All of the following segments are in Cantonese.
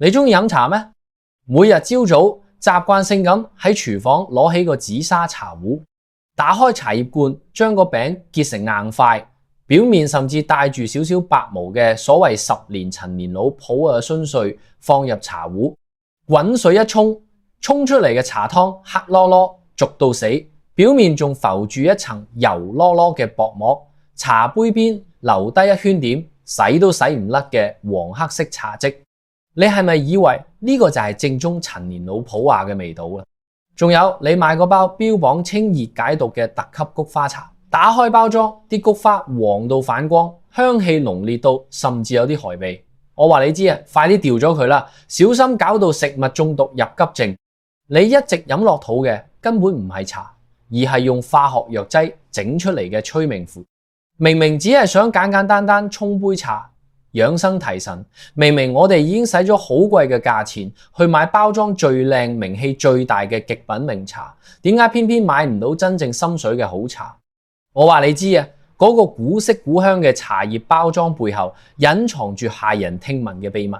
你中意飲茶咩？每日朝早習慣性咁喺廚房攞起個紫砂茶壺，打開茶葉罐，將個餅結成硬塊，表面甚至帶住少少白毛嘅所謂10年陳年老普洱葷碎放入茶壺，滾水一沖，沖出嚟嘅茶湯黑囉囉，濁到死，表面仲浮住一層油囉囉嘅薄膜，茶杯邊留低一圈點，洗都洗唔甩嘅黃黑色茶漬。你係咪以為呢個就係正宗陳年老普洱嘅味道啊？仲有你買嗰包標榜清熱解毒嘅特級菊花茶，打開包裝，啲菊花黃到反光，香氣濃烈到甚至有啲害味。我話你知啊，快啲掉咗佢啦，小心搞到食物中毒入急症。你一直飲落肚嘅根本唔係茶，而係用化學藥劑整出嚟嘅催命符。明明只係想簡簡單單沖杯茶，養生提神，明明我哋已經使咗好貴嘅價錢去買包裝最靚、名氣最大嘅極品名茶，點解偏偏買唔到真正心水嘅好茶？我話你知啊，嗰個古色古香嘅茶葉包裝背後隱藏住駭人聽聞嘅秘密。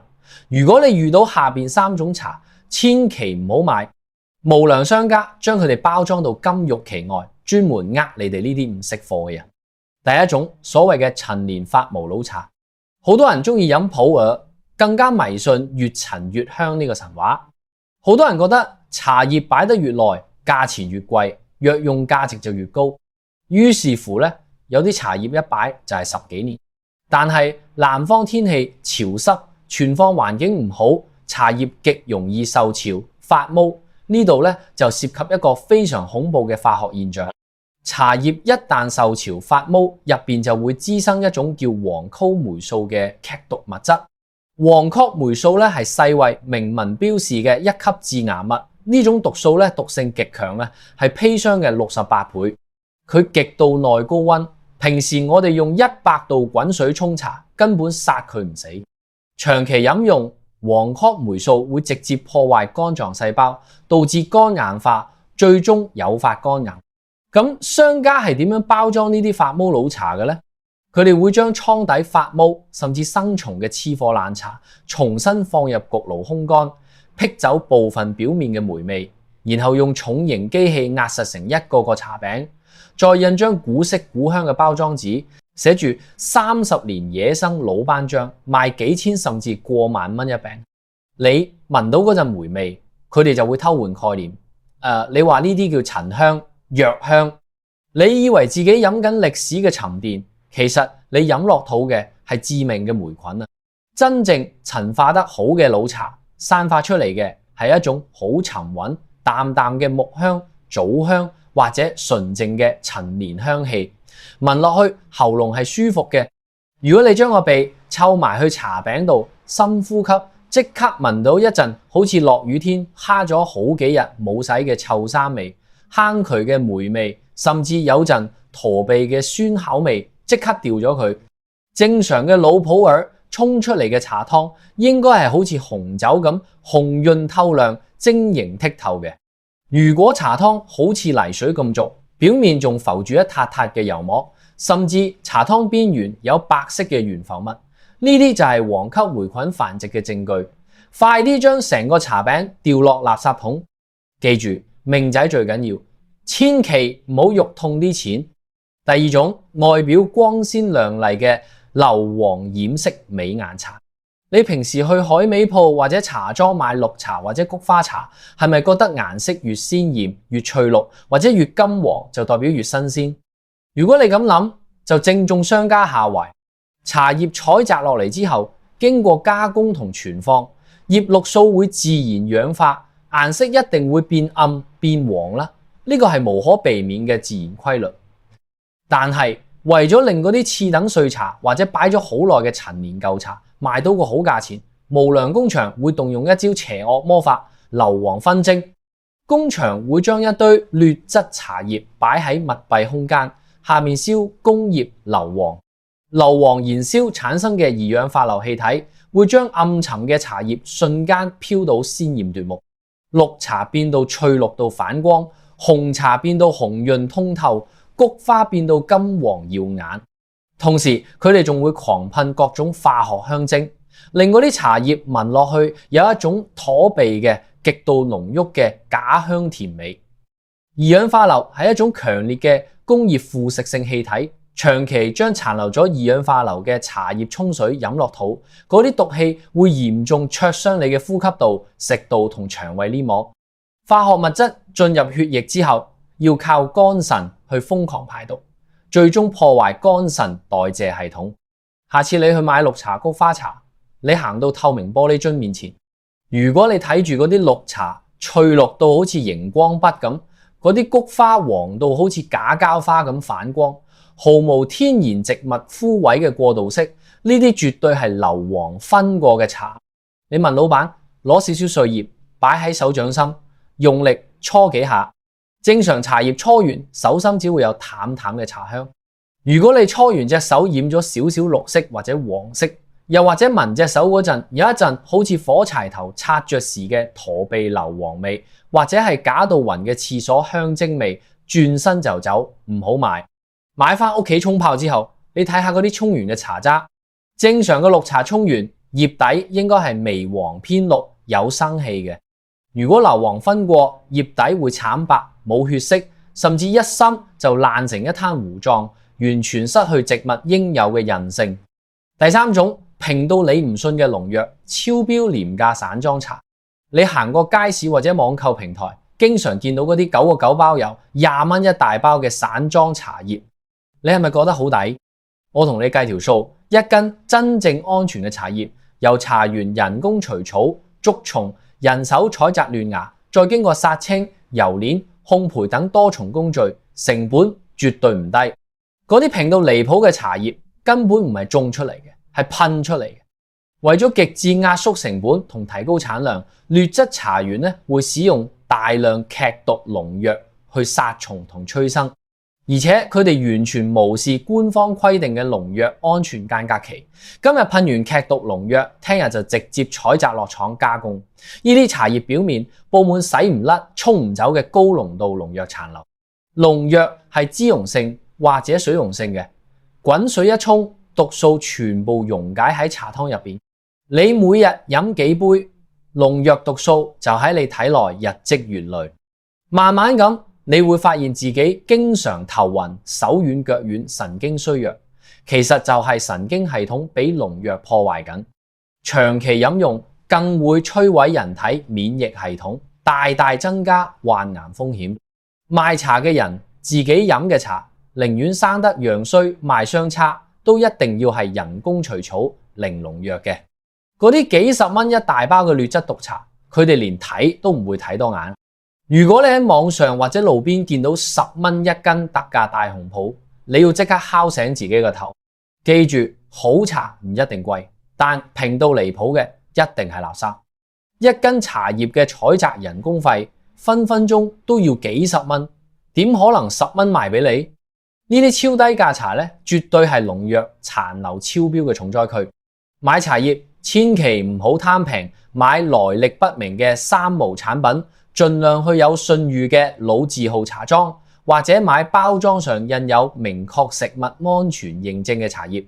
如果你遇到下邊3種茶，千祈唔好買。無良商家將佢哋包裝到金玉其外，專門呃你哋呢啲唔識貨嘅人。第一種所謂嘅陳年發毛老茶。好多人中意飲普洱，更加迷信越陳越香呢個神話。好多人覺得茶葉擺得越耐，價錢越貴，藥用價值就越高。於是乎呢，有啲茶葉一擺就係10幾年。但係南方天氣潮濕，存放環境唔好，茶葉極容易受潮發毛。呢度呢就涉及一個非常恐怖嘅化學現象。茶葉一旦受潮發毛，入邊就會滋生一種叫黃曲霉素嘅劇毒物質。黃曲霉素咧係世衛明文標示嘅1級致癌物，呢種毒素咧毒性極強咧，係砒霜嘅68倍。佢極度耐高溫，平時我哋用100度滾水沖茶，根本殺佢唔死。長期飲用黃曲霉素會直接破壞肝臟細胞，導致肝硬化，最終誘發肝癌。咁商家係點樣包裝呢啲發毛老茶嘅呢？佢哋會將倉底發毛甚至生蟲嘅黐火爛茶重新放入焗爐烘乾，辟走部分表面嘅霉味，然後用重型機器壓實成一個個茶餅，再印張古色古香嘅包裝紙，寫住30年野生老班章，賣幾千甚至過萬蚊一餅。你聞到嗰陣霉味，佢哋就會偷換概念。你話呢啲叫陳香、藥香，你以為自己飲緊歷史嘅沉澱，其實你飲落肚嘅係致命嘅霉菌啊！真正陳化得好嘅老茶，散發出嚟嘅係一種好沉穩、淡淡嘅木香、棗香或者純淨嘅陳年香氣，聞落去喉嚨係舒服嘅。如果你將個鼻湊埋去茶餅度，深呼吸，即刻聞到一陣好似落雨天蝦咗好幾日冇洗嘅臭衫味。坑渠嘅霉味，甚至有陣駝鼻嘅酸口味，即刻掉咗佢。正常嘅老普洱沖出嚟嘅茶湯，應該係好似紅酒咁紅潤透亮、晶瑩剔透嘅。如果茶湯好似泥水咁濁，表面仲浮住一塌塌嘅油膜，甚至茶湯邊緣有白色嘅懸浮物，呢啲就係黃曲霉菌繁殖嘅證據。快啲將成個茶餅掉落垃圾桶，記住。命仔最緊要，千祈唔好肉痛啲錢。第二種，外表光鮮亮麗嘅硫磺染色美顏茶，你平時去海味鋪或者茶莊買綠茶或者菊花茶，係咪覺得顏色越鮮豔、越翠綠或者越金黃就代表越新鮮？如果你咁諗，就正中商家下懷。茶葉採摘落嚟之後，經過加工同存放，葉綠素會自然氧化，顏色一定會變暗變黃啦，呢個係無可避免嘅自然規律。但係為咗令嗰啲次等碎茶或者擺咗好耐嘅陳年舊茶賣到個好價錢，無良工場會動用一招邪惡魔法——硫磺熏蒸。工場會將一堆劣質茶葉擺喺密閉空間，下面燒工業硫磺。硫磺燃燒產生嘅二氧化硫氣體會將暗沉嘅茶葉瞬間飄到鮮豔奪目。綠茶變到翠綠到反光，紅茶變到紅潤通透，菊花變到金黃耀眼。同時佢哋仲會狂噴各種化學香精，令嗰啲茶葉聞落去有一種妥鼻嘅極度濃郁嘅假香甜味。二氧化硫係一種強烈嘅工業腐蝕性氣體，長期將殘留咗二氧化硫嘅茶葉沖水飲落肚，嗰啲毒氣會嚴重灼傷你嘅呼吸道、食道同腸胃黏膜。化學物質進入血液之後，要靠肝腎去瘋狂排毒，最終破壞肝腎代謝系統。下次你去買綠茶、菊花茶，你行到透明玻璃樽面前，如果你睇住嗰啲綠茶翠綠到好似熒光筆咁，嗰啲菊花黃到好似假膠花咁反光，毫無天然植物枯萎嘅過渡色，呢啲絕對係硫磺燻過嘅茶。你問老闆攞少少碎葉擺喺手掌心，用力搓幾下，正常茶葉搓完手心只會有淡淡嘅茶香。如果你搓完隻手染咗少少綠色或者黃色，又或者聞隻手嗰陣有一陣好似火柴頭擦着時嘅陀鼻硫磺味，或者係假到暈嘅廁所香精味，轉身就走，唔好買。買翻屋企沖泡之後，你睇下嗰啲沖完嘅茶渣，正常嘅綠茶沖完葉底應該係微黃偏綠，有生氣嘅。如果硫磺燻過，葉底會慘白冇血色，甚至一深就爛成一灘糊狀，完全失去植物應有嘅韌性。第三種，平到你唔信嘅農藥，超標廉價散裝茶。你行過街市或者網購平台，經常見到嗰啲9個9包郵20蚊一大包嘅散裝茶葉，你係咪覺得好抵？我同你計條數，一斤真正安全嘅茶葉，由茶園人工除草、捉蟲、人手採摘嫩芽，再經過殺青、揉煉、烘焙等多重工序，成本絕對唔低。嗰啲平到離譜嘅茶葉根本唔係種出嚟嘅，係噴出嚟嘅。為咗極致壓縮成本同提高產量，劣質茶園咧會使用大量劇毒農藥去殺蟲同催生，而且佢哋完全無視官方規定嘅農藥安全間隔期。今日噴完劇毒農藥，聽日就直接採摘落廠加工。呢啲茶葉表面佈滿洗唔甩、沖唔走嘅高濃度農藥殘留。農藥係脂溶性或者水溶性嘅，滾水一沖，毒素全部溶解喺茶湯入邊。你每日飲幾杯，農藥毒素就喺你體內日積月累，慢慢咁你會發現自己經常頭暈、手軟腳軟、神經衰弱，其實就係神經系統俾農藥破壞緊。長期飲用更會摧毀人體免疫系統，大大增加患癌風險。賣茶嘅人自己飲嘅茶，寧願生得樣衰賣相差，都一定要係人工除草零農藥嘅。嗰啲幾十蚊一大包嘅劣質毒茶，佢哋連睇都唔會睇多眼。如果你喺網上或者路邊見到10蚊一斤特價大紅袍，你要即刻敲醒自己個頭。記住，好茶唔一定貴，但平到離譜嘅一定係垃圾。一斤茶葉嘅採摘人工費分分鐘都要幾十蚊，點可能10蚊賣俾你？呢啲超低價茶咧，絕對係農藥殘留超標嘅重災區。買茶葉千祈唔好貪平，買來歷不明嘅三無產品，盡量去有信譽嘅老字號茶莊，或者買包裝上印有明確食物安全認證嘅茶葉。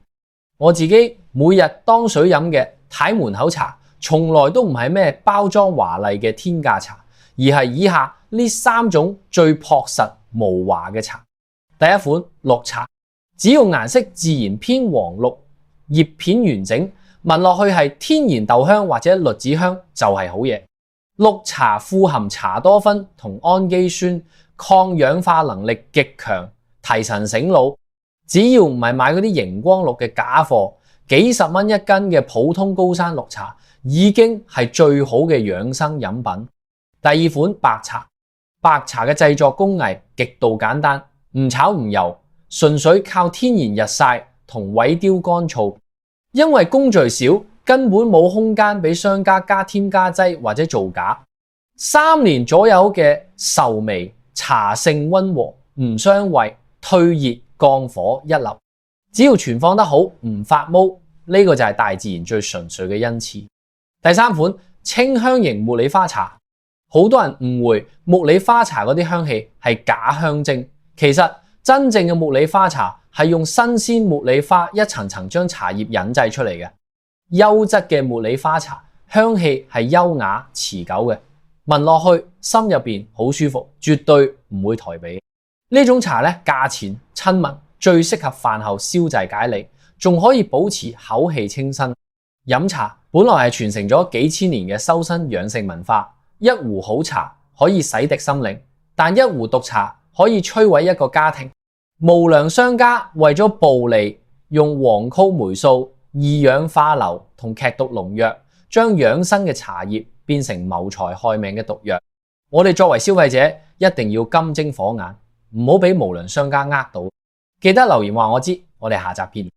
我自己每日當水飲嘅睇門口茶，從來都唔係咩包裝華麗嘅天價茶，而係以下呢3種最樸實無華嘅茶。第一款綠茶，只要顏色自然偏黃綠，葉片完整，聞落去係天然豆香或者栗子香就係好嘢。綠茶富含茶多酚同氨基酸，抗氧化能力極強，提神醒腦。只要唔係買嗰啲熒光綠嘅假貨，幾十蚊一斤嘅普通高山綠茶已經係最好嘅養生飲品。第二款白茶，白茶嘅製作工藝極度簡單，唔炒唔油，純粹靠天然日曬同萎凋乾燥。因為工序少，根本冇空間俾商家加添加劑或者造假。3年左右嘅壽微，茶性溫和，唔傷胃，退熱降火一流。只要存放得好，唔發毛，呢個就係大自然最純粹嘅恩賜。第三款清香型茉莉花茶，好多人誤會茉莉花茶嗰啲香氣係假香精，其實真正嘅茉莉花茶係用新鮮茉莉花一層層將茶葉引製出嚟嘅。優質嘅茉莉花茶，香氣係優雅持久嘅，聞落去心入邊好舒服，絕對唔會抬鼻。呢種茶咧，價錢親民，最適合飯後消滯解膩，仲可以保持口氣清新。飲茶本來係傳承咗幾千年嘅修身養性文化，一壺好茶可以洗滌心靈，但一壺毒茶可以摧毀一個家庭。無良商家為咗暴利，用黃曲霉素、二氧化硫同劇毒農藥，將養生嘅茶葉變成謀財害命嘅毒藥。我哋作為消費者，一定要金睛火眼，唔好俾無良商家呃到。記得留言話我知，我哋下集見。